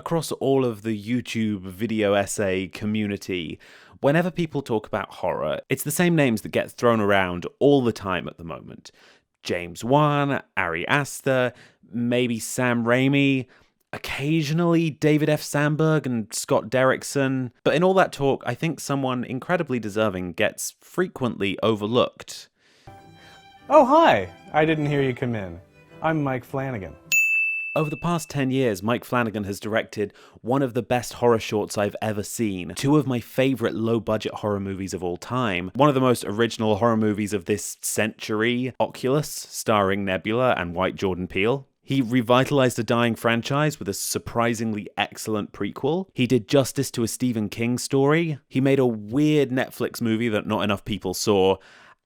across all of the YouTube video essay community, whenever people talk about horror, it's the same names that get thrown around all the time at the moment. James Wan, Ari Aster, maybe Sam Raimi, occasionally David F. Sandberg and Scott Derrickson. But in all that talk, I think someone incredibly deserving gets frequently overlooked. Oh, hi! I didn't hear you come in. I'm Mike Flanagan. Over the past 10 years, Mike Flanagan has directed one of the best horror shorts I've ever seen, two of my favourite low-budget horror movies of all time, one of the most original horror movies of this century, Oculus, starring Nebula and White Jordan Peele. He revitalized a dying franchise with a surprisingly excellent prequel. He did justice to a Stephen King story. He made a weird Netflix movie that not enough people saw.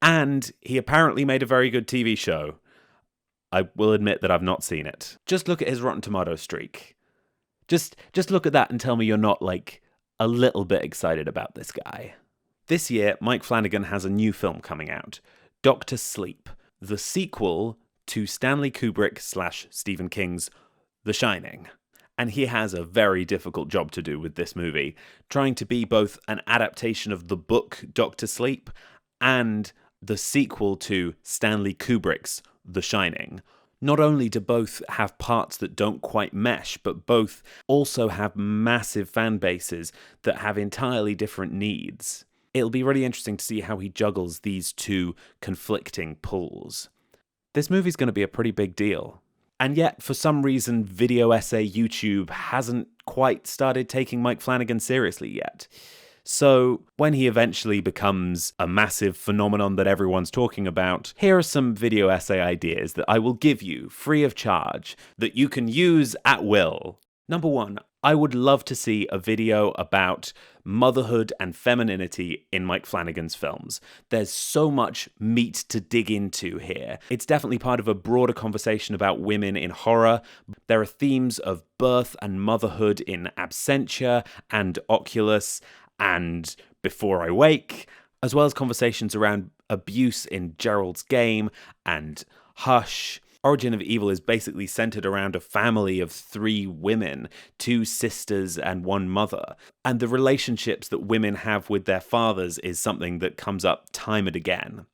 And he apparently made a very good TV show. I will admit that I've not seen it. Just look at his Rotten Tomatoes streak. Just look at that and tell me you're not, like, a little bit excited about this guy. This year, Mike Flanagan has a new film coming out, Dr. Sleep, the sequel to Stanley Kubrick / Stephen King's The Shining. And he has a very difficult job to do with this movie, trying to be both an adaptation of the book Dr. Sleep and the sequel to Stanley Kubrick's The Shining. Not only do both have parts that don't quite mesh, but both also have massive fan bases that have entirely different needs. It'll be really interesting to see how he juggles these two conflicting pulls. This movie's going to be a pretty big deal. And yet, for some reason, video essay YouTube hasn't quite started taking Mike Flanagan seriously yet. So, when he eventually becomes a massive phenomenon that everyone's talking about, here are some video essay ideas that I will give you free of charge that you can use at will. Number 1, I would love to see a video about motherhood and femininity in Mike Flanagan's films. There's so much meat to dig into here. It's definitely part of a broader conversation about women in horror. There are themes of birth and motherhood in Absentia and Oculus and Before I Wake, as well as conversations around abuse in Gerald's Game and Hush. Origin of Evil is basically centered around a family of 3 women, 2 sisters and 1 mother. And the relationships that women have with their fathers is something that comes up time and again.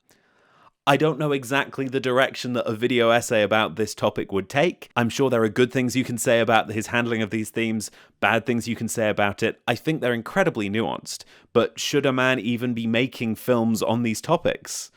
I don't know exactly the direction that a video essay about this topic would take. I'm sure there are good things you can say about his handling of these themes, bad things you can say about it. I think they're incredibly nuanced. But should a man even be making films on these topics?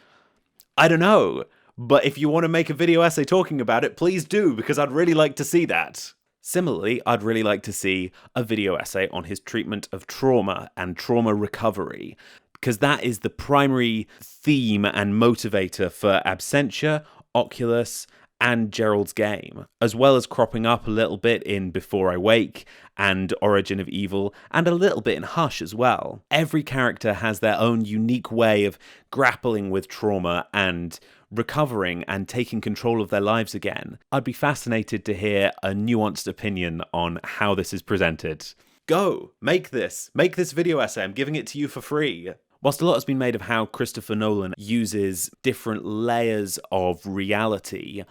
I don't know. But if you want to make a video essay talking about it, please do, because I'd really like to see that. Similarly, I'd really like to see a video essay on his treatment of trauma and trauma recovery, because that is the primary theme and motivator for Absentia, Oculus, and Gerald's Game, as well as cropping up a little bit in Before I Wake and Origin of Evil, and a little bit in Hush as well. Every character has their own unique way of grappling with trauma and recovering and taking control of their lives again. I'd be fascinated to hear a nuanced opinion on how this is presented. Go! Make this video essay. I'm giving it to you for free. Whilst a lot has been made of how Christopher Nolan uses different layers of reality,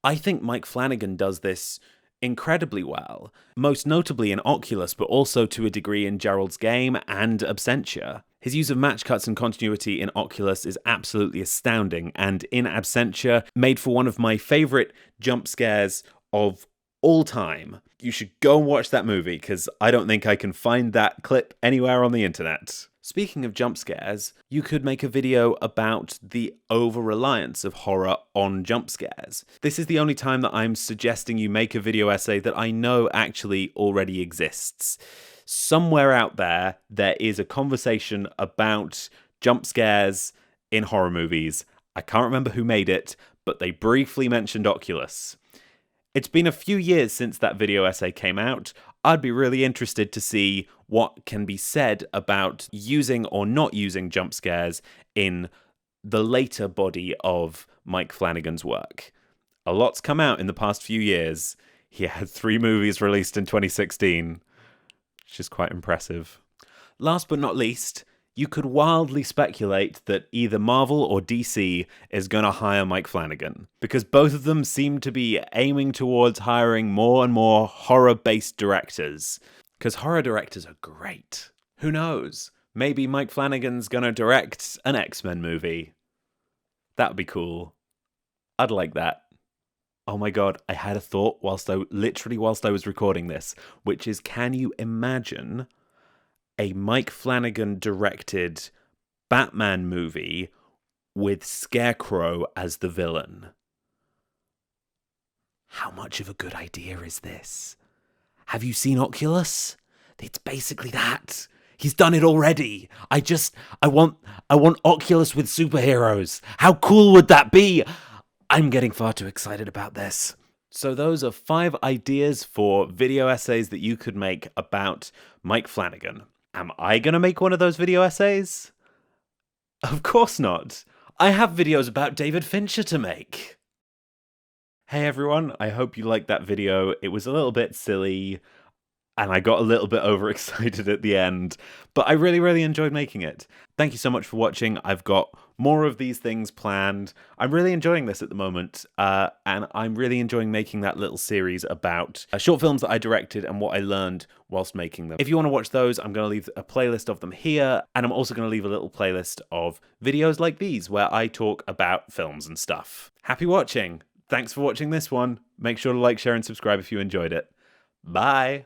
I think Mike Flanagan does this incredibly well, most notably in Oculus, but also to a degree in Gerald's Game and Absentia. His use of match cuts and continuity in Oculus is absolutely astounding, and in Absentia, made for one of my favourite jump scares of all time. You should go and watch that movie, because I don't think I can find that clip anywhere on the internet. Speaking of jump scares, you could make a video about the over-reliance of horror on jump scares. This is the only time that I'm suggesting you make a video essay that I know actually already exists. Somewhere out there, there is a conversation about jump scares in horror movies. I can't remember who made it, but they briefly mentioned Oculus. It's been a few years since that video essay came out. I'd be really interested to see what can be said about using or not using jump scares in the later body of Mike Flanagan's work. A lot's come out in the past few years. He had 3 movies released in 2016, which is quite impressive. Last but not least, you could wildly speculate that either Marvel or DC is going to hire Mike Flanagan, because both of them seem to be aiming towards hiring more and more horror-based directors, because horror directors are great. Who knows? Maybe Mike Flanagan's going to direct an X-Men movie. That'd be cool. I'd like that. Oh my god, I had a thought whilst I was recording this, which is, can you imagine a Mike Flanagan directed Batman movie with Scarecrow as the villain? How much of a good idea is this? Have you seen Oculus? It's basically that. He's done it already. I want Oculus with superheroes. How cool would that be? I'm getting far too excited about this. So those are 5 ideas for video essays that you could make about Mike Flanagan. Am I going to make one of those video essays? Of course not. I have videos about David Fincher to make. Hey everyone, I hope you liked that video. It was a little bit silly, and I got a little bit overexcited at the end, but I really, really enjoyed making it. Thank you so much for watching. I've got more of these things planned. I'm really enjoying this at the moment, and I'm really enjoying making that little series about short films that I directed and what I learned whilst making them. If you want to watch those, I'm going to leave a playlist of them here, and I'm also going to leave a little playlist of videos like these where I talk about films and stuff. Happy watching! Thanks for watching this one. Make sure to like, share, and subscribe if you enjoyed it. Bye!